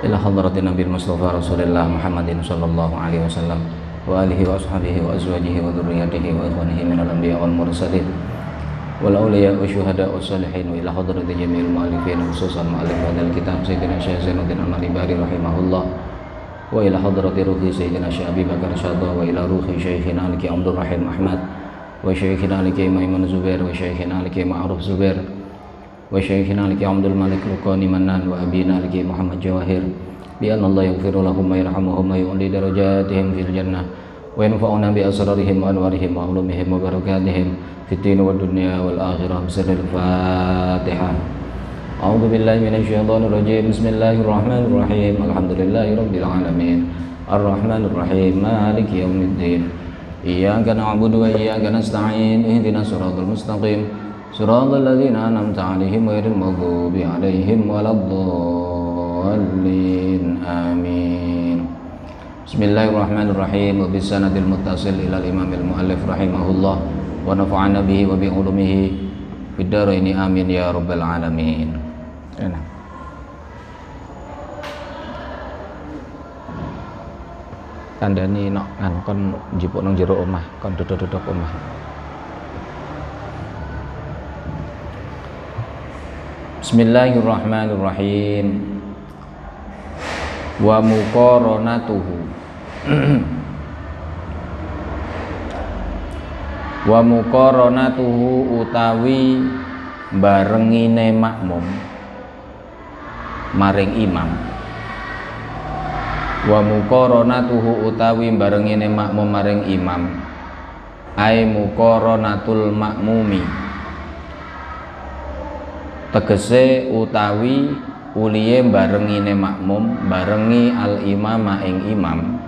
ila hadratin Nabi Mustafa Rasulullah Muhammadin sallallahu alaihi wasallam wa alihi wa ashabihi wa azwajihi wa dzurriyyatihi wa ikhwanihi minal anbiya wal mursalin wal awliya wa syuhada wa salihin wa ila hadrati jami'il mu'allifin khususan mu'allif hadzal kitab Sayyidina Syekh Zainuddin Al-Albani rahimahullah wa ila hadrati ruhi Sayyidina Syekh Abi Bakar Syadha wa ila ruhi Syekhina Al-Ki Abdul Rahim Ahmad wa Syekhina Al-Ki Maimun Zubair wa Syekhina Al-Ki Ma'ruf Zubair wa Syekhina Al-Ki Abdul Malik Rukani Manan wa Abina Al-Ki Muhammad Jawahir bi anna Allah yaghfiru lahum wa yarhamuhum wa yu'li darajatihim fil jannah wa yanfa'una bi asrarihim wa anwarihim wa ulumihim wa barakatihim fid din wad dunya wal akhirah bisirril Fatihah. A'udzu billahi minasy syaithanir rajim. Bismillahirrahmanirrahim. Alhamdulillahirabbil alamin. Arrahmanir rahim. Maliki yaumiddin. Iyyaka na'budu wa iyyaka nasta'in. Ihdinas siratal mustaqim. Siratal ladzina an'amta 'alaihim ghairil maghdubi 'alaihim waladdallin. Amin. Bismillahirrahmanirrahim. Wa bisanadil muttasil ila al-imamil muallif rahimahullah wa nafa'ana bihi wa bi ulumihi fid dharain amin ya rabbal alamin. Enak. Kandhani nok kon njipuk nang jero omah, kon duduk-duduk omah. Bismillahirrahmanirrahim. Wa muqaranatuhu wa muqaranatuhu utawi barengine makmum maring imam. Wa muqaranatuhu utawi barengine makmum maring imam ai muqaranatul makmumi tegese utawi uliye barengine makmum barengi al imama ing imam.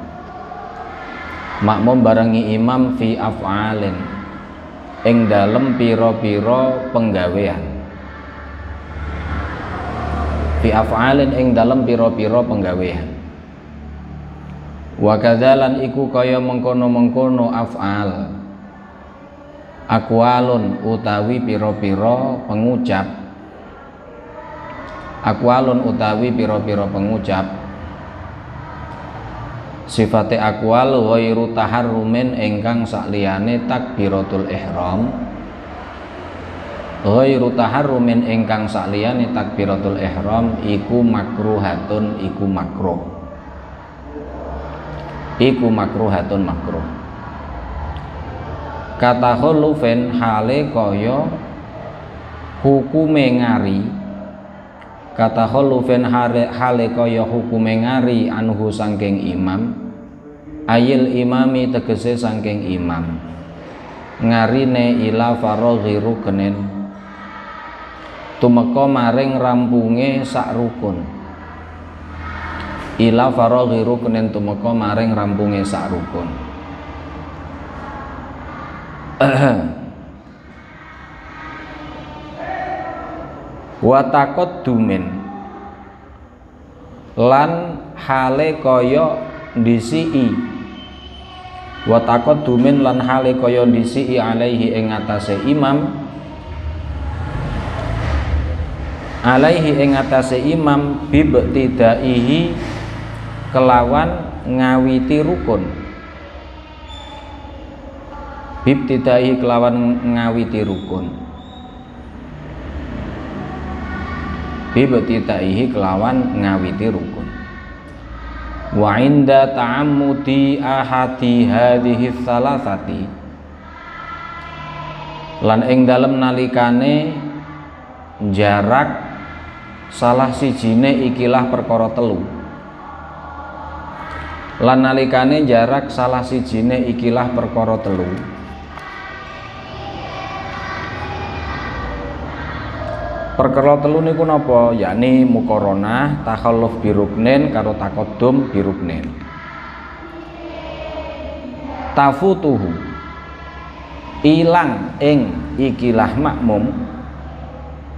Makmum barengi imam fi af'alin ing dalem pira-pira penggawean. Fi af'alin ing dalem pira-pira penggawean. Wa kadzalan iku kaya mengkono-mengkono af'al. Aqwalun utawi pira-pira pengucap. Aqwalun utawi pira-pira pengucap. Sifate aqwal ghairu taharrumin ingkang sakliyane takbiratul ihram. Ghairu taharrumin ingkang sakliyane takbiratul ihram iku makruhatun iku makruh. Iku makruhatun makruh. Kata khulufen hale kaya hukume ngari. Kata khulufen hale kaya hukume ngari anhu sangking imam. Ayil imami tegese sangking imam. Ngarine ila faraghi rukunin tumeka maring rampunge sak rukun. Ila faraghi rukunin tumeka maring rampunge sak rukun. Wa taqaddumin lan hale kaya ndisiki. Wa taqaddumin lan hale kaya ndisiki alaihi ing atase imam. Alaihi ing atase imam bibtidaihi kelawan ngawiti rukun. Bibtidaihi kelawan ngawiti rukun. Bibtidaihi kelawan ngawiti rukun. Wa inda ta'ammudi ahadi hadhihi salasati lan ing dalem nalikane jarak salah sijine ikilah perkara telu. Lan nalikane jarak salah sijine ikilah perkara telu. Perkara telu niku napa? Yakni muqaranah, takhalluf biruknin karo taqaddum biruknin. Tafutuhu ilang ing ikilah makmum,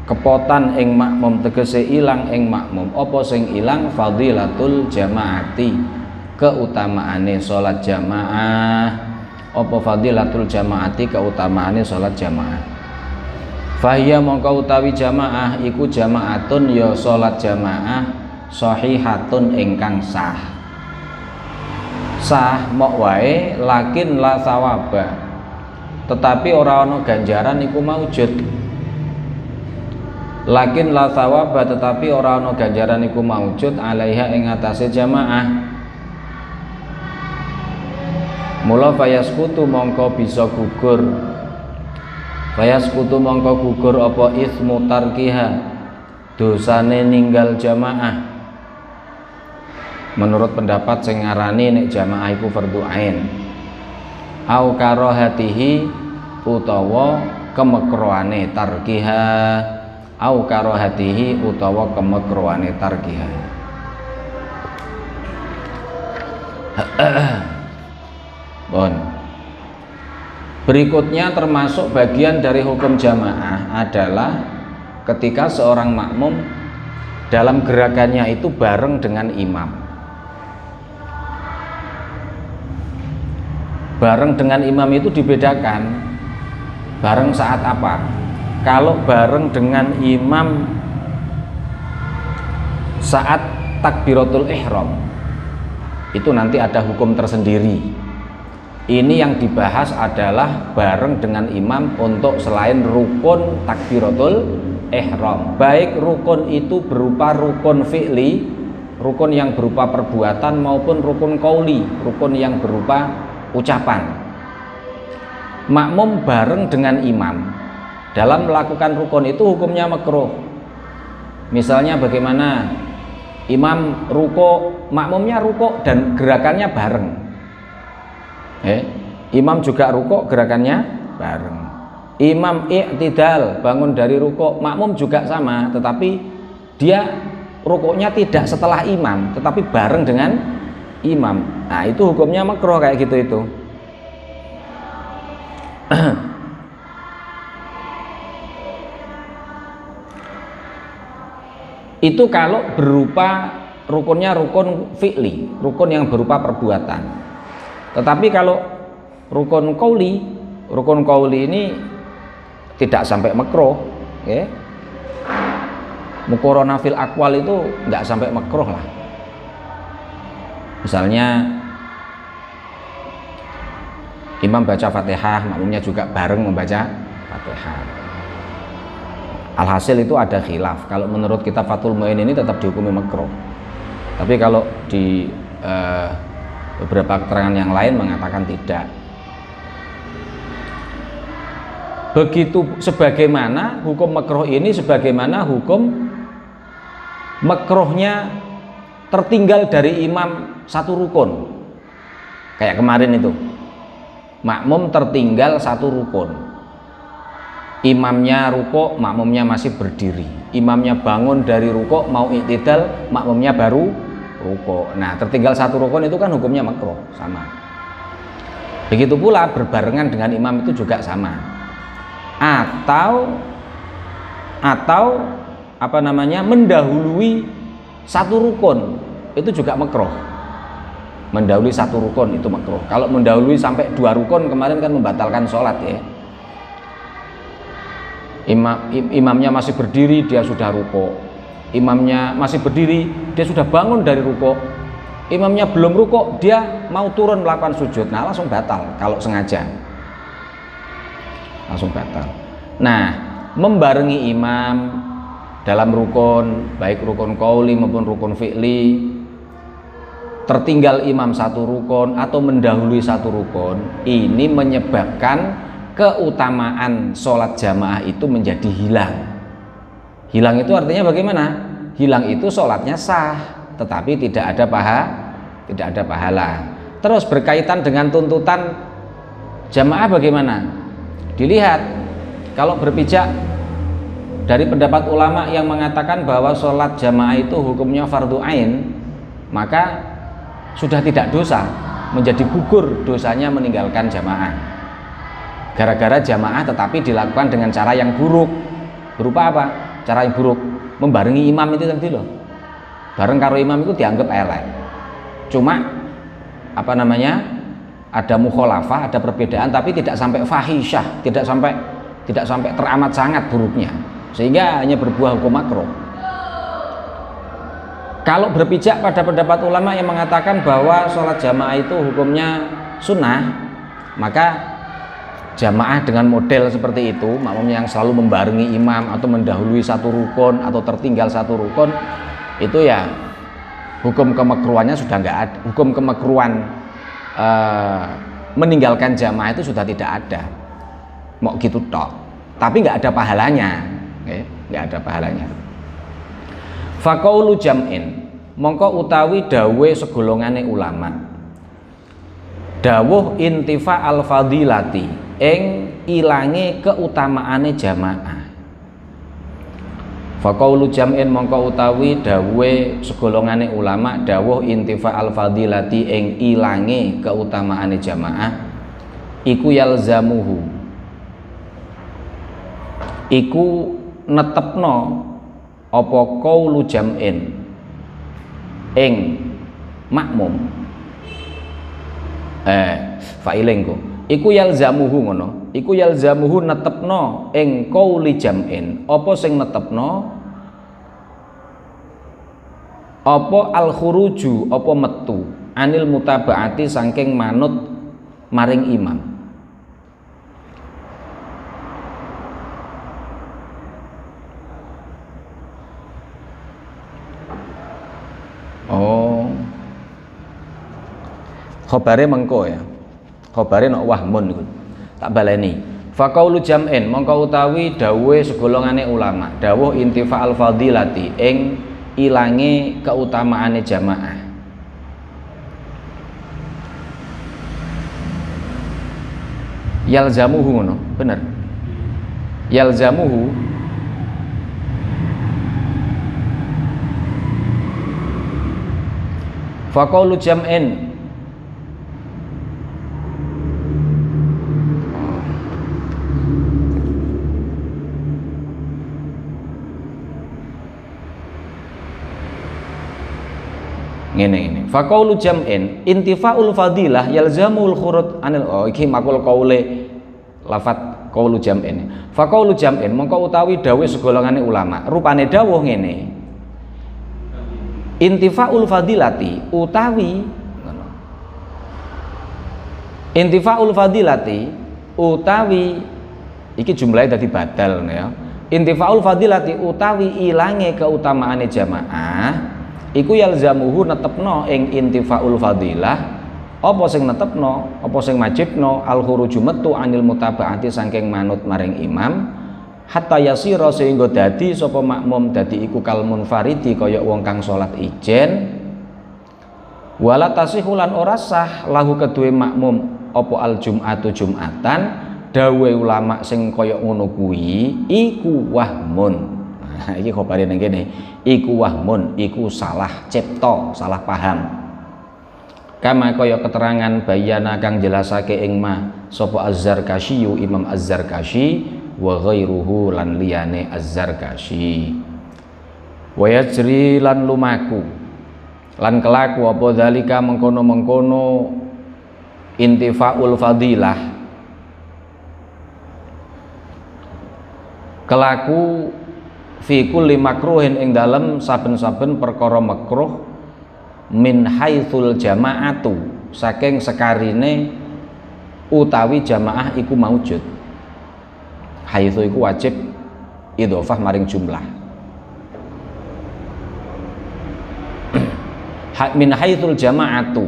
kepotan ing makmum tegese ilang ing makmum. Apa sing ilang? Fadilatul jamaati, keutamaane salat jamaah. Apa fadilatul jamaati? Keutamaane salat jamaah. Fahiyya mongko utawi jamaah iku jamaatun ya salat jamaah sahihatun ingkang sah. Sah mok wae lakin la sawaba, tetapi ora ana ganjaran iku maujud. Lakin la sawaba, tetapi ora ana ganjaran iku maujud alaiha ing atase jamaah. Mula fayaskutu mongko bisa gugur, fayaskutu mongko gugur apa ismu tarkiha, dosane ninggal jamaah. Menurut pendapat sing ngarani nek jamaah iku fardhu ain, au karahatihi utawa kemekroane tarkiha, au karahatihi utawa kemekroane tarkiha. Bon. Berikutnya termasuk bagian dari hukum jamaah adalah ketika seorang makmum dalam gerakannya itu bareng dengan imam. Bareng dengan imam itu dibedakan. Bareng saat apa? Kalau bareng dengan imam saat takbiratul ihram, itu nanti ada hukum tersendiri. Ini yang dibahas adalah bareng dengan imam untuk selain rukun takbiratul ihram. Baik rukun itu berupa rukun fi'li, rukun yang berupa perbuatan, maupun rukun qauli, rukun yang berupa ucapan. Makmum bareng dengan imam dalam melakukan rukun itu hukumnya makruh. Misalnya bagaimana? Imam ruko, makmumnya ruko dan gerakannya bareng. Imam juga ruko, gerakannya bareng. Imam i'tidal, bangun dari ruko, makmum juga sama, tetapi dia rukuknya tidak setelah imam, tetapi bareng dengan imam. Nah, itu hukumnya makruh kayak gitu itu. Itu kalau berupa rukunnya rukun fi'li, rukun yang berupa perbuatan. Tetapi kalau rukun qauli ini tidak sampai makruh, ya. Muqarana fil aqwal itu nggak sampai makruh lah. Misalnya imam baca Fatihah, makmumnya juga bareng membaca Fatihah. Alhasil itu ada khilaf. Kalau menurut kitab Fathul Mu'in ini tetap dihukumi makruh. Tapi kalau di beberapa keterangan yang lain mengatakan tidak. Begitu sebagaimana hukum makruh ini, sebagaimana hukum makruhnya tertinggal dari imam satu rukun. Kayak kemarin itu, makmum tertinggal satu rukun. Imamnya rukuk, makmumnya masih berdiri. Imamnya bangun dari rukuk mau i'tidal, makmumnya baru rukuk. Nah, tertinggal satu rukun itu kan hukumnya makruh, sama. Begitu pula berbarengan dengan imam itu juga sama. Atau apa namanya, mendahului satu rukun itu juga makruh. Mendahului satu rukun itu makruh. Kalau mendahului sampai 2 rukun kemarin kan membatalkan sholat, ya. Imamnya masih berdiri, dia sudah rukuk. Imamnya masih berdiri, dia sudah bangun dari rukuk. Imamnya belum rukuk, dia mau turun melakukan sujud. Nah, langsung batal kalau sengaja. Langsung batal. Nah, membarengi imam dalam rukun, baik rukun qauli maupun rukun fi'li, tertinggal imam satu rukun atau mendahului satu rukun, ini menyebabkan keutamaan sholat jamaah itu menjadi hilang. Hilang itu artinya bagaimana? Hilang itu sholatnya sah, tetapi tidak ada pahala. Terus berkaitan dengan tuntutan jamaah bagaimana? Dilihat, kalau berpijak dari pendapat ulama yang mengatakan bahwa sholat jamaah itu hukumnya fardhu ain, maka sudah tidak dosa, menjadi gugur dosanya meninggalkan jamaah. Gara-gara jamaah tetapi dilakukan dengan cara yang buruk. Berupa apa? Cara yang buruk, membarengi imam itu tadi loh. Bareng karo imam itu dianggap elek. Cuma apa namanya, ada mukhalafah, ada perbedaan, tapi tidak sampai fahisyah, tidak sampai teramat sangat buruknya, sehingga hanya berbuah hukum makruh. Kalau berpijak pada pendapat ulama yang mengatakan bahwa sholat jamaah itu hukumnya sunnah, maka jamaah dengan model seperti itu, makmum yang selalu membarengi imam atau mendahului satu rukun atau tertinggal satu rukun, itu ya hukum kemakruhannya sudah nggak ada. Hukum kemakruhan meninggalkan jamaah itu sudah tidak ada. Mau gitu tok, tapi nggak ada pahalanya, nggak ada pahalanya. Faqaulu jam'in, mongko utawi dawe segolongane ulama, dawuh intifa al fadilati ing ilange keutamaane jamaah. Faqaulu jam'in, mongko utawi dawe segolongane ulama, dawuh intifa al fadilati ing ilange keutamaane jamaah, iku yalzamuhu, iku netepno apa qaulu jam'in ing makmum fa'iling ku iku yalzamuhu ngono, iku yalzamuhu netepno ing qauli jam'in, apa sing netepno, apa al khuruju, apa metu anil mutabaati saking manut maring imam. Oh, khobare mengko ya, khobare nok wahmun iku tak baleni. Faqaulu jam'in, mongko utawi dawuhe segolongane ulama, dawuh intifa al fadilati ing ilange keutamaane jamaah. Yalzamuhu ngono, bener. Yalzamuhu faqaulu jam'in, ngene faqaulu jam'in intifaul fadilah yalzamul khurut anil, oh iki makul qaule lafat qaulu jam'in. Faqaulu jam'in, mongko utawi dawuh segolongane ulama, rupane dawuh ngene, intifaul fadilati utawi intifaul fadilati utawi iki jumlahnya dadi badal ya. Intifaul fadilati utawi ilange keutamaane jamaah, iku yalzamuhu netepno ing intifaul fadilah, apa sing netepno, apa sing majibno, al khuruju metu anil mutabaati saking manut maring imam, hatta yasira sehingga dadi sapa makmum dadi iku kal munfaridi kaya wong kang salat ijen, wala tasihu lan ora sah lahu kedue makmum apa al jum'atu jum'atan, dawe ulama sing kaya ngono kuwi iku wahmun. Nah, iki khobare nang kene, iku wahmun, iku salah cipta, salah paham. Kama kaya keterangan bayana kang jelasake ing ma sapa Az-Zarkashi, Imam Az-Zarkashi, wa ghairuhu lan liyane Az-Zarkashi. Wa yajri lan lumaku lan kelaku apa zalika mengkono-mengkono intifaul fadilah, kelaku fi kulli makruhin ing dalem saben-saben perkara makruh, min haitsul jama'atu saking sekarine utawi jamaah iku maujud. Haitsu iku wajib idhofah maring jumlah. Min haitsul jama'atu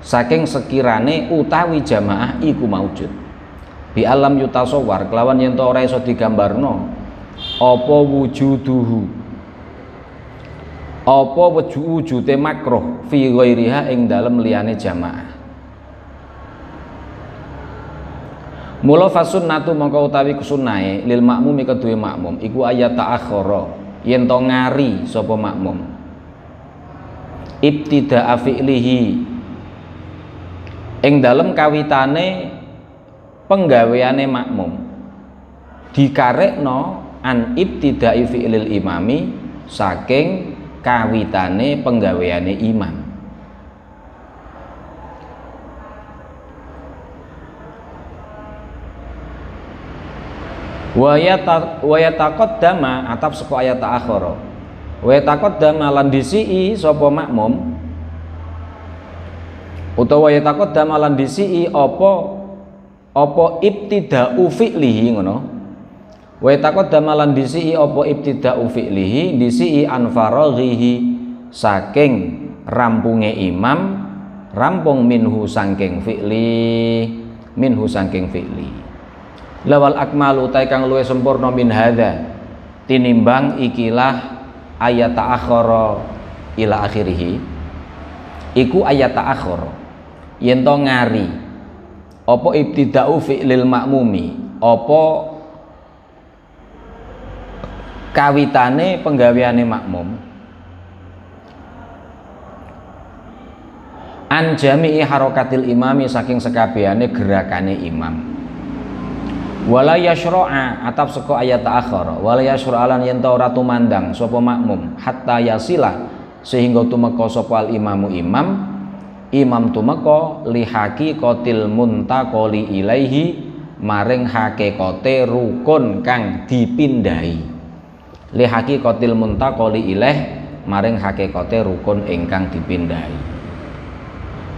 saking sekirane utawi jamaah iku maujud. Bi alam yutasawwar kelawan yen to ora iso digambarno apa wujuduhu, apa wujude makruh fi ghairiha ing dalem liyane jamaah. Mula fasunnatu mongko utawi kesunahe lil makmumi kedue makmum iku ayat ta'akhara yen to ngari sapa makmum ibtida'a fi'lihi ing dalem kawitane penggaweane makmum, dikarekno an ibtida'i fi'lil imami saking kawitane penggaweane imam. Wa yataqaddama atap saka ayat ta'akhara Wa taqaddama lan disii sapa makmum utawa ya taqaddama lan disii apa ibtida'u fi'lihi ngono. Wa taqaddama lan disii apa ibtida'u fi'lihi disii an faraghihi saking rampunge imam rampung minhu saking fi'li lawal akmalu ta kang luwih sempurna min hadza tinimbang ikilah ayat ta'akhara ila akhirih iku ayat ta'akhara yen to ngari apa ibtida'u fi'lil makmumi apa kawitane penggaweane makmum an jami'i harakatil imami saking sekabehane gerakane imam wala yashra'a atap saka ayat ta'akhara wala yashra'a lan yen ta ora tumandang sapa makmum hatta yasila sehingga tumeka sapa al imamu imam tumeka li haqiqatil muntaqali ilaihi maring hakikate rukun kang dipindhahi li haqiqatil muntaqali ilaih maring hakikate rukun ingkang dipindhahi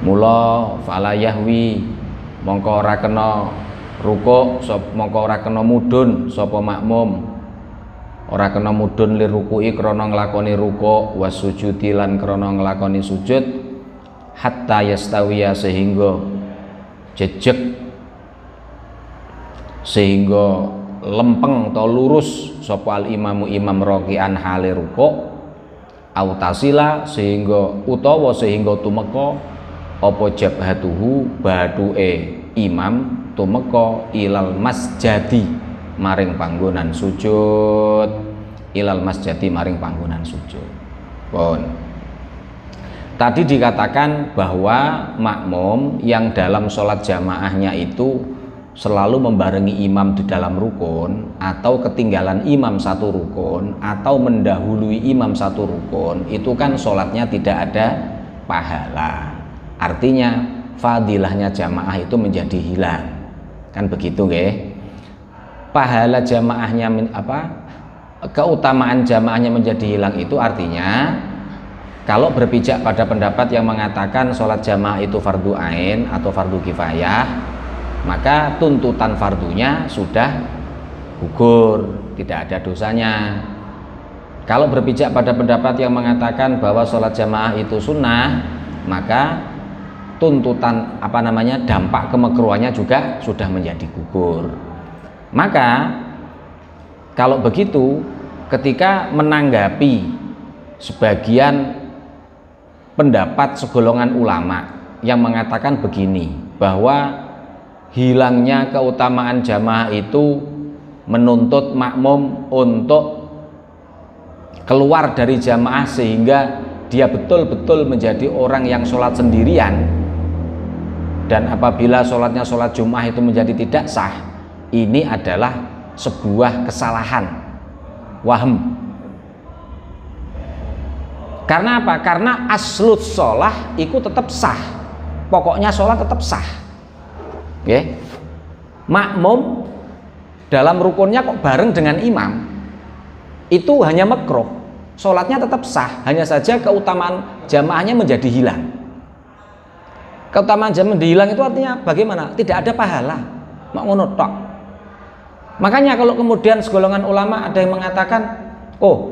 mula fala yahwi mongko ora kena rukuk mongko ora kena mudhun sapa makmum ora kena mudhun li ruku'i krana nglakoni rukuk wasujudi lan krana nglakoni sujud hatta yastawiya sehingga jejeg sehingga lempeng atau lurus sapa al imamu imam raki'an hale rukuk autasila sehingga tumeka apa jabhatuhu baduke imam tumeka ilal masjadi maring panggonan sujud pun tadi dikatakan bahwa makmum yang dalam sholat jamaahnya itu selalu membarengi imam di dalam rukun atau ketinggalan imam satu rukun atau mendahului imam satu rukun itu kan sholatnya tidak ada pahala, artinya fadilahnya jamaah itu menjadi hilang kan begitu nggih. Pahala jamaahnya keutamaan jamaahnya menjadi hilang itu artinya kalau berpijak pada pendapat yang mengatakan sholat jamaah itu fardu ain atau fardu kifayah, maka tuntutan fardunya sudah gugur, tidak ada dosanya. Kalau berpijak pada pendapat yang mengatakan bahwa sholat jamaah itu sunnah, maka tuntutan dampak kemekruhannya juga sudah menjadi gugur. Maka kalau begitu ketika menanggapi sebagian pendapat segolongan ulama yang mengatakan begini, bahwa hilangnya keutamaan jamaah itu menuntut makmum untuk keluar dari jamaah sehingga dia betul-betul menjadi orang yang sholat sendirian, dan apabila sholatnya sholat Jumat itu menjadi tidak sah, ini adalah sebuah kesalahan waham. Karena apa? Karena aslut sholah itu tetap sah, pokoknya sholat tetap sah. Okay. Makmum dalam rukunnya kok bareng dengan imam, itu hanya makruh, sholatnya tetap sah, hanya saja keutamaan jamaahnya menjadi hilang. Keutamaan jamaah hilang itu artinya bagaimana? Tidak ada pahala, mak ngono tok. Makanya kalau kemudian segolongan ulama ada yang mengatakan, oh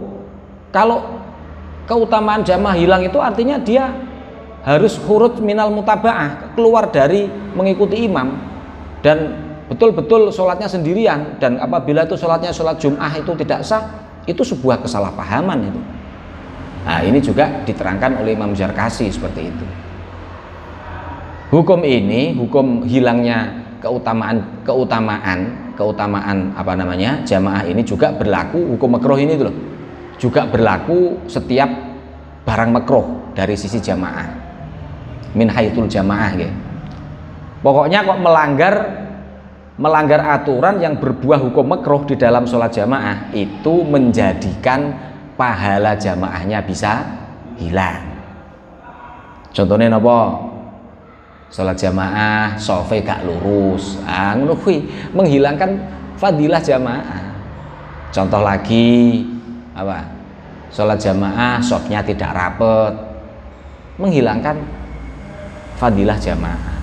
kalau keutamaan jamaah hilang itu artinya dia harus khurut minal mutaba'ah, keluar dari mengikuti imam dan betul-betul sholatnya sendirian, dan apabila itu sholatnya sholat Jum'ah itu tidak sah, itu sebuah kesalahpahaman itu. Nah ini juga diterangkan oleh Imam Zarkasi seperti itu. Hukum ini, hukum hilangnya keutamaan jamaah ini juga berlaku, hukum makruh ini loh, juga berlaku setiap barang makruh dari sisi jamaah, min haitsul jamaah ya. Pokoknya kok melanggar aturan yang berbuah hukum makruh di dalam sholat jamaah itu menjadikan pahala jamaahnya bisa hilang. Contohnya napa? Sholat jamaah sofe gak lurus, ngono kuwi menghilangkan fadilah jamaah. Contoh lagi apa? sholat jamaah sofnya tidak rapet, menghilangkan fadilah jamaah.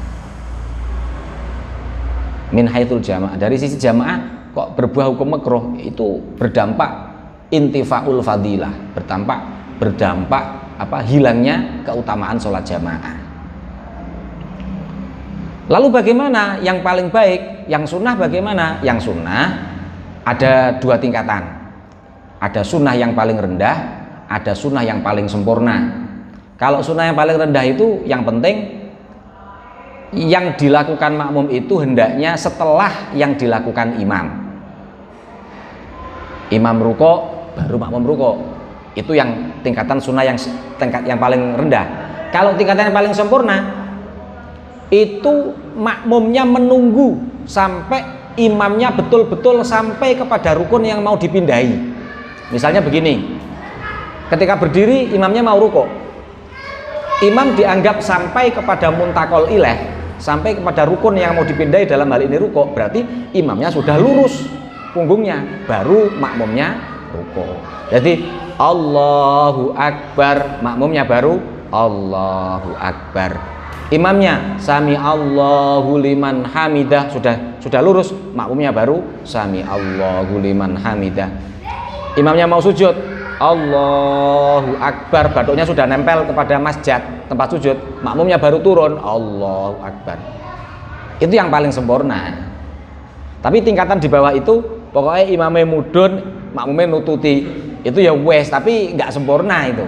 Min haitsul jamaah, dari sisi jamaah kok berbuah hukum makruh, itu berdampak intifaul fadilah, berdampak hilangnya keutamaan sholat jamaah. Lalu bagaimana yang paling baik, yang sunnah bagaimana? Yang sunnah ada dua tingkatan, ada sunnah yang paling rendah, ada sunnah yang paling sempurna. Kalau sunnah yang paling rendah itu yang penting yang dilakukan makmum itu hendaknya setelah yang dilakukan imam. Imam ruko baru makmum ruko, itu yang tingkatan sunnah yang paling rendah. Kalau tingkatan yang paling sempurna itu makmumnya menunggu sampai imamnya betul-betul sampai kepada rukun yang mau dipindahi. Misalnya begini, ketika berdiri imamnya mau ruko, imam dianggap sampai kepada muntakol ileh, sampai kepada rukun yang mau dipindahi, dalam hal ini ruko, berarti imamnya sudah lurus punggungnya, baru makmumnya ruko. Jadi Allahu Akbar, makmumnya baru Allahu Akbar. Imamnya sami Allahu liman hamidah, sudah lurus, makmumnya baru sami Allahu liman hamidah. Imamnya mau sujud, Allahu Akbar, batuknya sudah nempel kepada masjid tempat sujud, makmumnya baru turun Allahu Akbar. Itu yang paling sempurna. Tapi tingkatan di bawah itu pokoknya imamnya mudun, makmumnya nututi, itu ya wes, tapi nggak sempurna itu.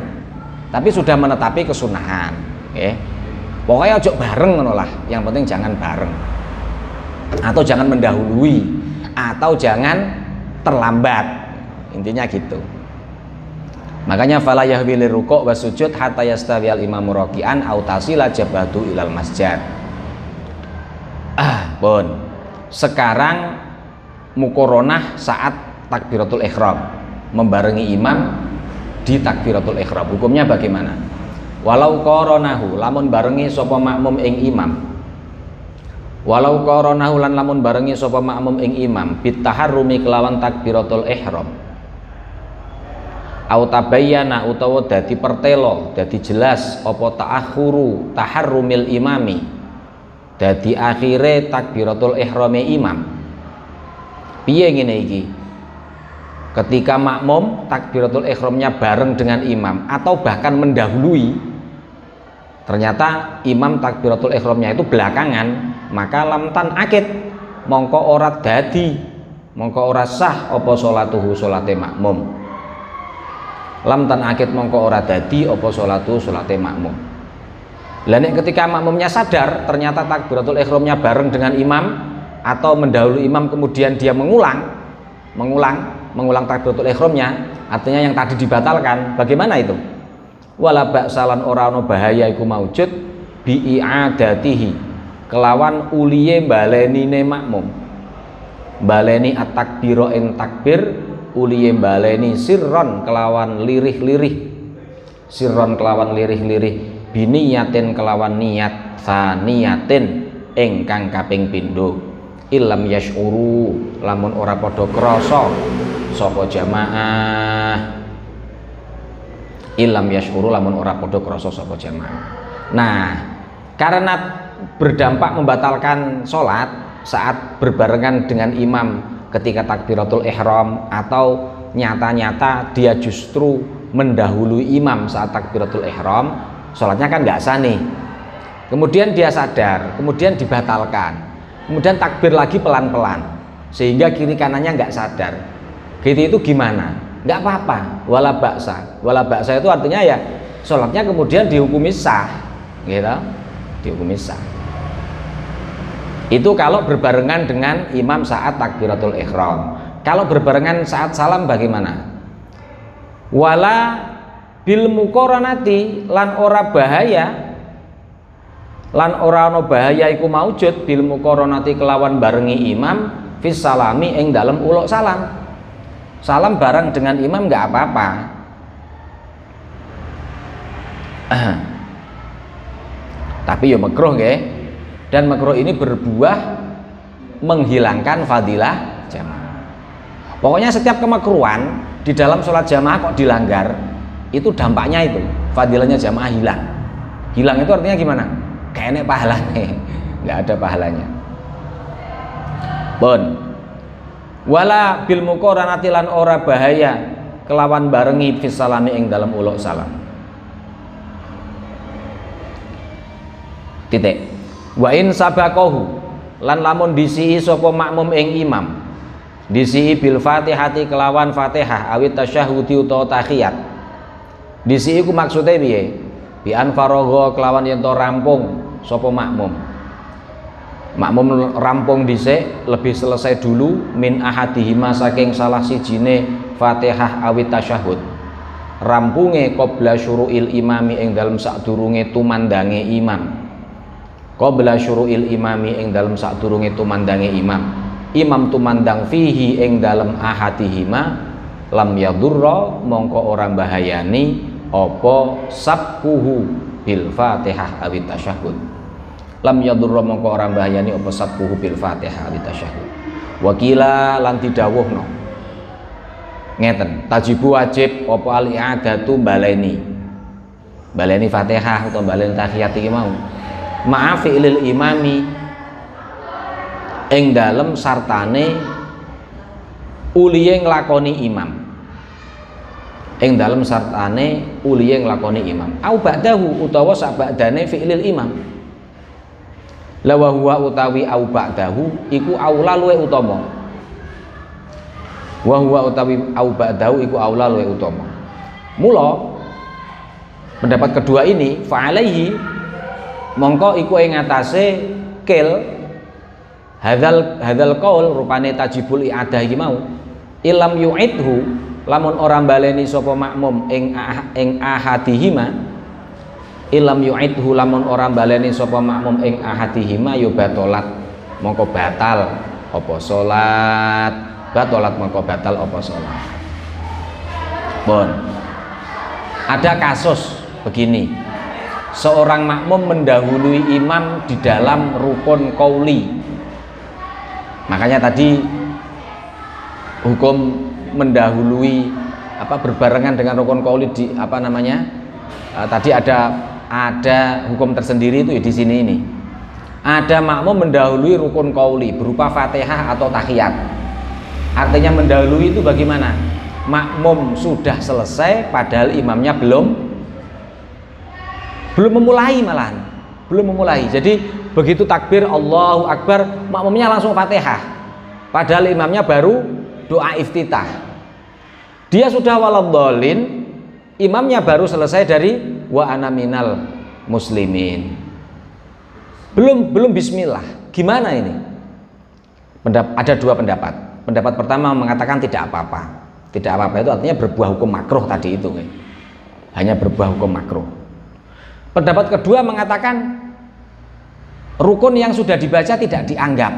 Tapi sudah menetapi kesunahan. Okay? Pokoknya ojo bareng menolak, yang penting jangan bareng, atau jangan mendahului, atau jangan terlambat, intinya gitu. Makanya fala yahwilir ruku' was sujud hatta yastawiyal imamu raki'an aw tasila jabatu ilal masjid. Pun sekarang mukoronah saat takbiratul ihram, membarengi imam di takbiratul ihram, hukumnya bagaimana? Walau qoronahu, lamun barengi sapa makmum ing imam, walau qoronahu lan lamun barengi sapa makmum ing imam bitaharrumi kelawan takbiratul ihram, au tabayyana utawa dadi pertelo, dadi jelas apa ta'akhuru taharrumil imami, dadi akhire takbiratul ihrame imam. Piye ngene iki? Ketika makmum takbiratul ihramnya bareng dengan imam atau bahkan mendahului, ternyata imam takbiratul ihramnya itu belakangan, maka lam tan akid, mongko ora dadi, mongko ora sah apa salatuhu salate makmum. Lam tan akid mongko ora dadi apa salatuhu salate makmum. Lah nek ketika makmumnya sadar ternyata takbiratul ihramnya bareng dengan imam atau mendahului imam, kemudian dia mengulang takbiratul ihramnya, artinya yang tadi dibatalkan, bagaimana itu? Wala ba'salan ora ana bahaya iku maujud bi i'adatihi, kelawan uliye balenine makmum, baleni at-takbira ing takbir, uliye baleni sirron kelawan lirih-lirih, sirron kelawan lirih-lirih, biniyatin kelawan niat, saniyatin ingkang kaping pindho, ilam yashuru lamun ora padha krasa sapa jamaah, ilam yashuru lamun ora padha krasa sapa jamaah. Nah, karena berdampak membatalkan sholat saat berbarengan dengan imam ketika takbiratul ihram, atau nyata-nyata dia justru mendahului imam saat takbiratul ihram, sholatnya kan nggak sah nih. Kemudian dia sadar, kemudian dibatalkan, kemudian takbir lagi pelan-pelan sehingga kiri kanannya nggak sadar. Gitu itu gimana? Nggak apa-apa, wala baksa. Wala baksa itu artinya ya sholatnya kemudian dihukumi sah, gitu, dihukumi sah. Itu kalau berbarengan dengan imam saat takbiratul ihram. Kalau berbarengan saat salam bagaimana? Wala bil muqaranati, lan ora bahaya, lan ora ana bahaya iku maujud bil muqaranati kelawan barengi imam fis salami ing dalem uluk salam. Salam bareng dengan imam nggak apa-apa. Tapi ya makruh nggih. Dan makruh ini berbuah menghilangkan fadilah jamaah. Pokoknya setiap kemakruhan di dalam sholat jamaah kok dilanggar, itu dampaknya itu fadilahnya jamaah hilang. Hilang itu artinya gimana? Kayaknya pahalanya, nggak ada pahalanya. Bon. Wala bil muqaranati lan ora bahaya kelawan barengi fis salami ing dalam uluk salam. Titik. Wa in sabaqahu lan lamun disii sapa makmum ing imam, disii bil Fatihati kelawan Fatihah awit tasyahudi utawa tahiyat. Disii ku maksude piye? Bi an faragha kelawan yen to rampung sapa makmum. Makmum rampung dhisik lebih selesai dulu min ahadihima saking salah sijine Fatihah awit tasyahud. Rampunge qabla syuru'il imami ing dalem sadurunge tumandange imam. Qabla syuru'il imami ing dalem sadurunge tumandange imam. Imam tumandang fihi ing dalem ahadihima lam yadurra mongko ora bahayani apa sabkuhu bil Fatihah awit tasyahud. Lam yadurra mongko ora bahayani apa sabkuhu bil Fatihah awit tasyahud. Wakila lan didhawuhna ngeten, tajibu wajib apa al i'adatu baleni Fatihah utawa baleni tahiyat iki mau ma'a fi'lil imami ing dalem sartane uliye nglakoni imam, ing dalem sartane uliye nglakoni imam au ba'dahu utawa sabadane fi'lil imam. Lawa huwa utawi au ba'dahu iku aula luwe utama. Wa huwa utawi au ba'dahu iku aula luwe utama. Mula pendapat kedua ini fa'alaihi mongko iku ing atase kil hadzal qaul rupane tajibul i'adah iki mau ilam yu'idhu lamun ora baleni sapa makmum ing ahadihima ilam yu'idhu lamun ora baleni sapa makmum ing ahadihima ya batalat mongko batal apa salat batalat mongko batal apa salat. Bon, ada kasus begini, seorang makmum mendahului imam di dalam rukun qauli. Makanya tadi hukum mendahului berbarengan dengan rukun qauli di tadi ada hukum tersendiri itu di sini ini. Ada makmum mendahului rukun qauli berupa Fatihah atau tahiyat. Artinya mendahului itu bagaimana? Makmum sudah selesai padahal imamnya belum memulai malahan, belum memulai. Jadi begitu takbir Allahu Akbar, makmumnya langsung Fatihah. Padahal imamnya baru doa iftitah. Dia sudah waladhdallin, imamnya baru selesai dari wa ana minal muslimin. Belum bismillah. Gimana ini? Ada dua pendapat. Pendapat pertama mengatakan tidak apa-apa. Tidak apa-apa itu artinya berbuah hukum makruh tadi itu. Hanya berbuah hukum makruh. Pendapat kedua mengatakan rukun yang sudah dibaca tidak dianggap.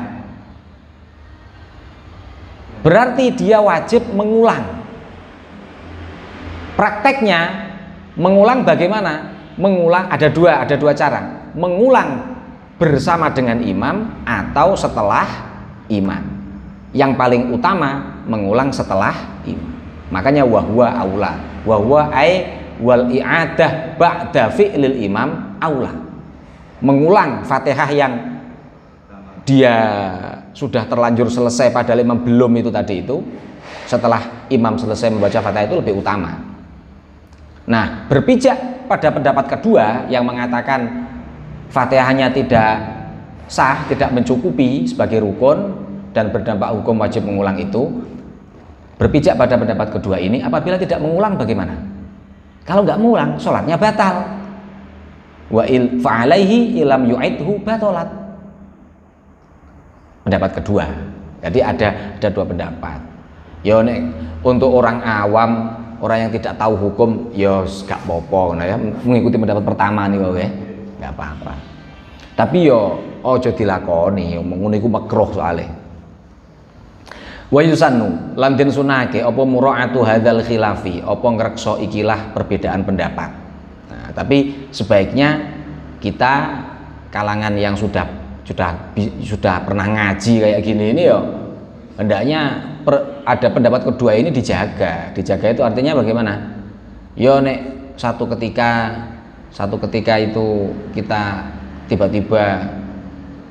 Berarti dia wajib mengulang. Prakteknya mengulang bagaimana? Mengulang ada dua cara. Mengulang bersama dengan imam atau setelah imam. Yang paling utama mengulang setelah imam. Makanya wahwa aula. Wahwa ai wal i'adah ba'da fi'lil imam aula. Mengulang Fatihah yang dia sudah terlanjur selesai padahal imam belum itu tadi itu, setelah imam selesai membaca Fatihah itu lebih utama. Nah, berpijak pada pendapat kedua yang mengatakan Fatihahnya tidak sah, tidak mencukupi sebagai rukun dan berdampak hukum wajib mengulang itu, berpijak pada pendapat kedua ini, apabila tidak mengulang bagaimana? Kalau nggak mengulang, sholatnya batal. Wa il fa'alaihi ilam yu'idhu batalat. Pendapat kedua. Jadi ada dua pendapat. Ya nek untuk orang awam, orang yang tidak tahu hukum, ya gak apa-apa ya, mengikuti pendapat pertama nih oke. Nggak apa-apa. Tapi yo ojo dilakoni, ngono iku makruh soalnya. Wa yusannu lan den sunake apa muraatu hadzal khilafi, apa ngrekso ikilah perbedaan pendapat. Nah, tapi sebaiknya kita kalangan yang sudah pernah ngaji kayak gini ini yo hendaknya ada pendapat kedua ini dijaga. Dijaga itu artinya bagaimana? Yo nek satu ketika itu kita tiba-tiba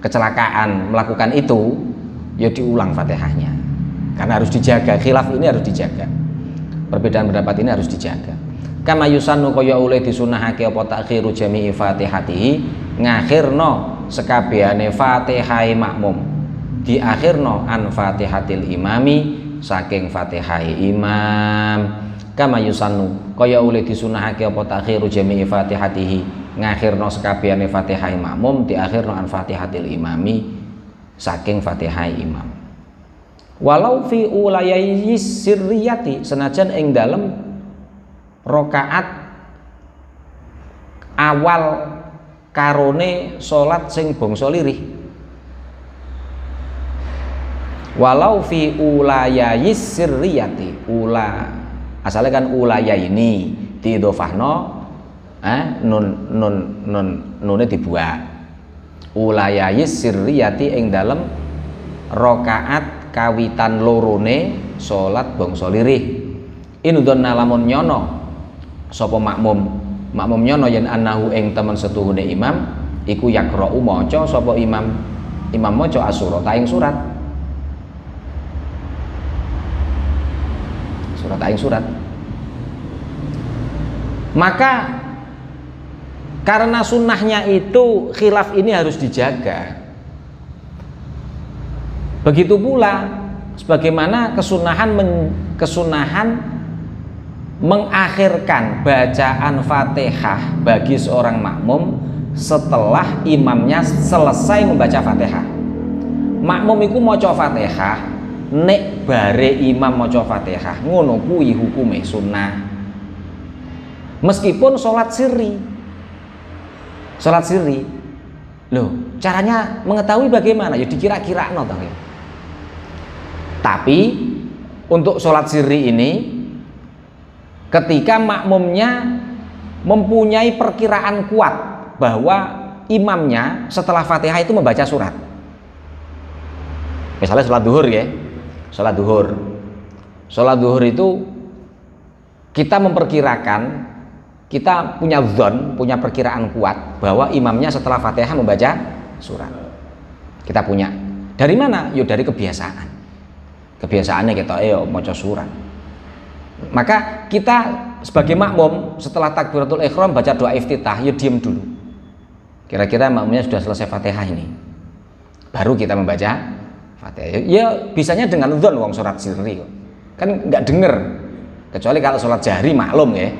kecelakaan melakukan itu, ya diulang Fatihahnya. Karena harus dijaga, khilaf ini harus dijaga. Perbedaan pendapat ini harus dijaga. Kama yusannu kaya oleh disunahake apa takhiru jami'i Fatihatihi, ngakhirno sekabehane Fatihai makmum. Diakhirno an Fatihatil imami, saking Fatihai imam. Kama yusannu kaya oleh disunahake apa takhiru jami'i Fatihatihi, ngakhirno sekabehane Fatihai makmum, diakhirno an Fatihatil imami, saking Fatihai imam. Walau fi ulayai sirriyati, senajan ing dalem rakaat awal karone salat sing bangsa lirih. Walau fi ulayai sirriyati, asalnya kan ulayaini diidhofahno, nune dibuat. Ulayai sirriyati ing dalem rakaat kawitan lorone salat bangsa lirih. Inudonna lamun nyono sapa makmum nyono yen annahu ing temen setuhune imam iku yaqra'u maca sapa imam maca asurata ing surat maka karena sunnahnya itu khilaf ini harus dijaga. Begitu pula sebagaimana kesunahan mengakhirkan bacaan Fatihah bagi seorang makmum setelah imamnya selesai membaca Fatihah. Makmum iku maca Fatihah, nek bare imam maca Fatihah, ngono kuwi hukume sunnah. Meskipun sholat sirri. Loh, caranya mengetahui bagaimana? Ya dikira-kira no. Tapi untuk sholat sirri ini, ketika makmumnya mempunyai perkiraan kuat bahwa imamnya setelah Fatihah itu membaca surat. Misalnya sholat duhur ya, sholat duhur itu kita memperkirakan, kita punya dzon, punya perkiraan kuat bahwa imamnya setelah Fatihah membaca surat. Kita punya. Dari mana? Yo dari kebiasaan. Kebiasaannya kita maca surat. Maka kita sebagai makmum setelah takbiratul ihram baca doa iftitah, ya diem dulu. Kira-kira makmumnya sudah selesai Fatihah ini. Baru kita membaca Fatihah. Ya bisanya dengan dzon wong surat sirri. Kan nggak denger. Kecuali kalau sholat jahri maklum ya.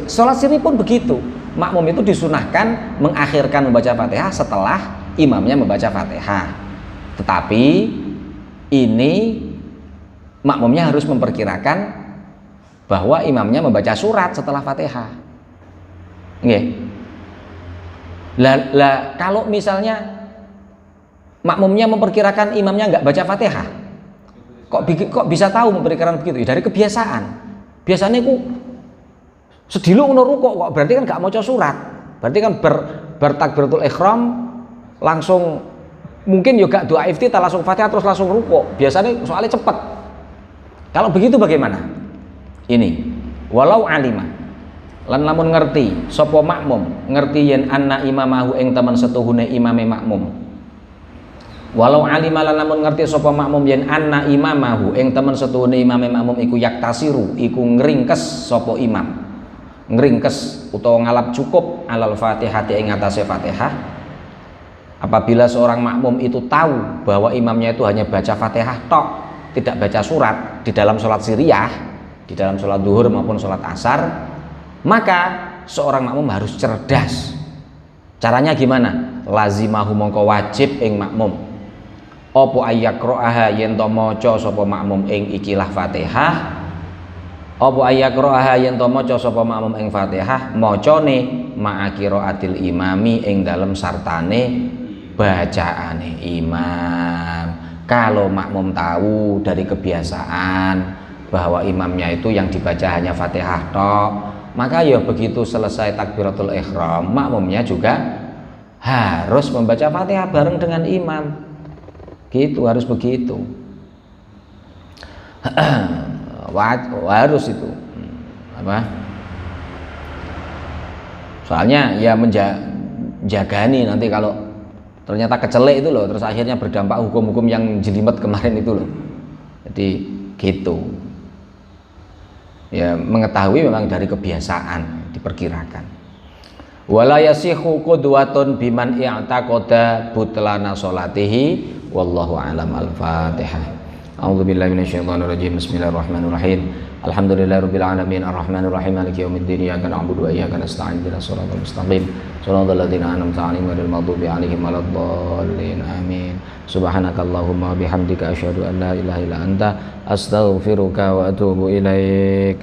Sholat sirri pun begitu. Makmum itu disunahkan mengakhirkan membaca Fatihah setelah imamnya membaca Fatihah. Tetapi ini makmumnya harus memperkirakan bahwa imamnya membaca surat setelah Fatihah. Nggih. Lah kalau misalnya makmumnya memperkirakan imamnya nggak baca Fatihah, kok bisa tahu memperkirakan begitu? Ya dari kebiasaan. Biasanya ku sediluk ngono rukuk kok, berarti kan nggak maca surat. Berarti kan bertakbiratul ihram langsung, mungkin juga doa iftitah langsung Fatihah terus langsung rukuk. Biasanya soalnya cepat. Kalau begitu bagaimana? Ini walau alima lan lamun ngerti sapa makmum, ngerti yen anna imamahu ing temen setuhune imame makmum. Walau alima lan lamun ngerti sapa makmum yen anna imamahu ing temen setuhune imame makmum iku yaktasiru, iku ngringkes sapa imam. Ngringkes utawa ngalap cukup alal Fatihah ing atase Fatihah. Apabila seorang makmum itu tahu bahwa imamnya itu hanya baca Fatihah tok, tidak baca surat di dalam sholat sirriyah, di dalam sholat duhur maupun sholat asar, maka seorang makmum harus cerdas. Caranya gimana? Lazimahu mongko wajib ing makmum apa ayyaqra'aha yen to maca sapa makmum ing ikilah Fatihah. Apa ayyaqra'aha yen to maca sapa makmum ing Fatihah macane ma'a qiraatil imami ing dalem sartane bacaane imam. Kalau makmum tahu dari kebiasaan bahwa imamnya itu yang dibaca hanya Fatihah tok, maka ya begitu selesai takbiratul ihram, makmumnya juga harus membaca Fatihah bareng dengan imam. Gitu, harus begitu. harus itu apa? Soalnya ya menjagani nanti kalau ternyata kecelek itu loh, terus akhirnya berdampak hukum-hukum yang jelimet kemarin itu loh. Jadi gitu. Ya mengetahui memang dari kebiasaan diperkirakan. Wala yasihu qudwatun biman i'taqada butlana sholatihi wallahu a'lam. Al-Fatihah. A'udzubillahi minasyaitonirrajim. Bismillahirrahmanirrahim. Alhamdulillahirabbil alamin arrahmanir rahim maliki yaumiddin iyyaka na'budu wa iyyaka nasta'in ihdinas siratal mustaqim siratal ladzina an'amta 'alaihim ghairil maghdubi 'alaihim waladdallin amin. Subhanakallahumma wa bihamdika asyhadu an la ilaha illa anta astaghfiruka wa atubu ilaik.